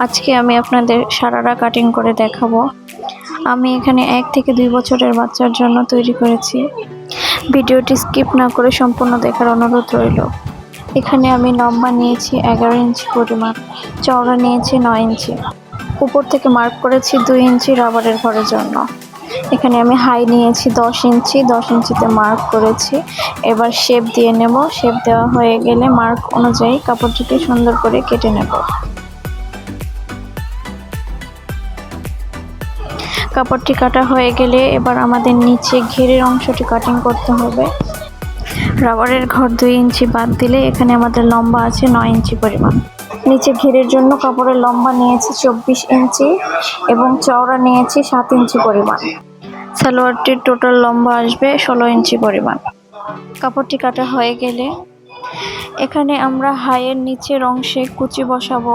আজকে আমি আপনাদের সারারা কাটিং করে দেখাবো। আমি এখানে 1 থেকে 2 বছরের বাচ্চার জন্য তৈরি করেছি। ভিডিওটি স্কিপ না করে সম্পূর্ণ দেখার অনুরোধ রইল। এখানে আমি লম্বা নিয়েছি 11 ইঞ্চি পরিমাণ, চওড়া নিয়েছি 9 ইঞ্চি, উপর থেকে মার্ক করেছি 2 ইঞ্চি রাবারের ঘরের জন্য। এখানে আমি হাই নিয়েছি 10 ইঞ্চি, 10 ইঞ্চিতে মার্ক করেছি। এবার শেপ দিয়ে নেব। শেপ দেওয়া হয়ে গেলে মার্ক অনুযায়ী কাপড়টিকে সুন্দর করে কেটে নেব। কাপড়টি কাটা হয়ে গেলে এবার আমাদের নিচে ঘেরের অংশটি কাটিং করতে হবে। রাবারের ঘর 2 ইঞ্চি বাদ দিলে এখানে আমাদের লম্বা আছে 9 ইঞ্চি পরিমাণ। নিচে ঘেরের জন্য কাপড়ের লম্বা নিয়েছি 24 ইঞ্চি এবং চওড়া নিয়েছি 7 ইঞ্চি পরিমাণ। সালোয়ারটির টোটাল লম্বা আসবে 16 ইঞ্চি পরিমাণ। কাপড়টি কাটা হয়ে গেলে এখানে আমরা হাইয়ের নিচের অংশে কুচি বসাবো।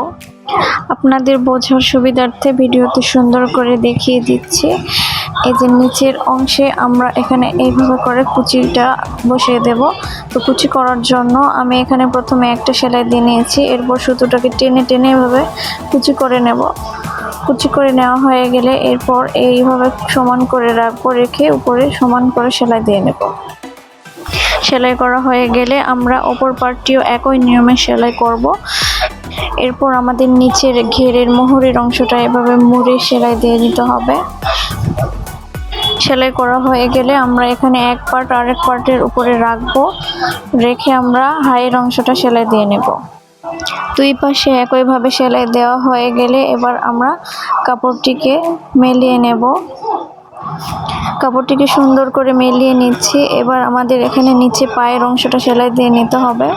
আপনাদের বোঝার সুবিধার্থে ভিডিওতে সুন্দর করে দেখিয়ে দিচ্ছি। এই যে নিচের অংশে আমরা এখানে এইভাবে করে কুচিটা বসিয়ে দেব। তো কুচি করার জন্য আমি এখানে প্রথমে একটা সেলাই দিয়ে নিয়েছি, এরপর সুতোটাকে টেনে টেনে এভাবে কুচি করে নেব। কুচি করে নেওয়া হয়ে গেলে এরপর এইভাবে সমান করে রাখবো, রেখে উপরে সমান করে সেলাই দিয়ে নেব। সেলাই করা হয়ে গেলে আমরা অপর পার্টটিও একই নিয়মে সেলাই করব। এরপর আমাদের নিচের ঘেরের মোহরের অংশটা এভাবে মুড়ে সেলাই দিয়ে নিতে হবে। সেলাই করা হয়ে গেলে আমরা এখানে এক পার্ট আরেক পার্টের উপরে রাখবো, রেখে আমরা হাইয়ের অংশটা সেলাই দিয়ে নেব। দুই পাশে একইভাবে সেলাই দেওয়া হয়ে গেলে এবার আমরা কাপড়টিকে মেলিয়ে নেব। কাপড়টিকে সুন্দর করে মেলিয়ে নিচ্ছি। এবার আমাদের এখানে নিচে পায়ের অংশটা সেলাই দিয়ে নিতে হবে।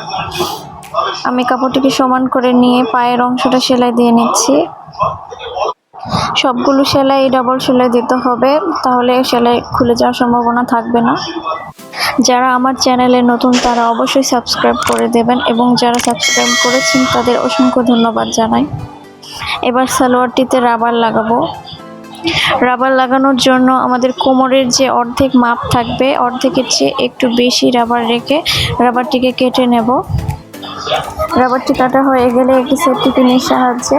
আমি কাপড়টিকে সমান করে নিয়ে পায়ের অংশটা সেলাই দিয়ে নিচ্ছি। সবগুলো সেলাই ডাবল সেলাই দিতে হবে, তাহলে সেলাই খুলে যাওয়ার সম্ভাবনা থাকবে না। যারা আমার চ্যানেলে নতুন তারা অবশ্যই সাবস্ক্রাইব করে দেবেন এবং যারা সাবস্ক্রাইব করেছেন তাদের অসংখ্য ধন্যবাদ জানাই। এবার সালোয়ারটিতে রাবার লাগাবো। রাবার লাগানোর জন্য আমাদের কোমরের যে অর্ধেক মাপ থাকবে, অর্ধেকের চেয়ে একটু বেশি রাবার রেখে রাবারটিকে কেটে নেব। রাবারটি কাটা হয়ে গেলে একটি সেফটি পিনের সাহায্যে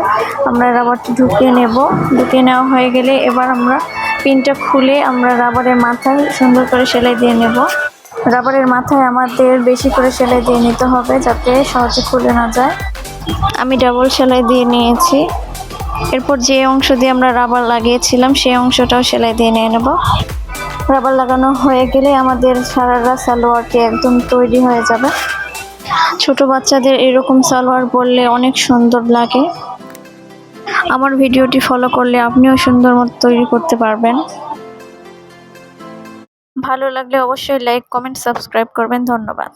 আমরা রাবারটি ঢুকিয়ে নেব। ঢুকিয়ে নেওয়া হয়ে গেলে এবার আমরা পিনটা খুলে আমরা রাবারের মাথায় সুন্দর করে সেলাই দিয়ে নেব। রাবারের মাথায় আমাদের বেশি করে সেলাই দিয়ে নিতে হবে যাতে সহজে খুলে না যায়। আমি ডাবল সেলাই দিয়ে নিয়েছি। এরপর যে অংশ দিয়ে আমরা রাবার লাগিয়েছিলাম সেই অংশটাও সেলাই দিয়ে নিয়ে নেব। রাবার লাগানো হয়ে গেলে আমাদের সারারা সালোয়ারটি একদম তৈরি হয়ে যাবে। ছোট বাচ্চাদের এরকম সালোয়ার পরলে অনেক সুন্দর লাগে। আমার ভিডিওটি ফলো করলে আপনিও সুন্দর মতো তৈরি করতে পারবেন। ভালো লাগলে অবশ্যই লাইক, কমেন্ট, সাবস্ক্রাইব করবেন। ধন্যবাদ।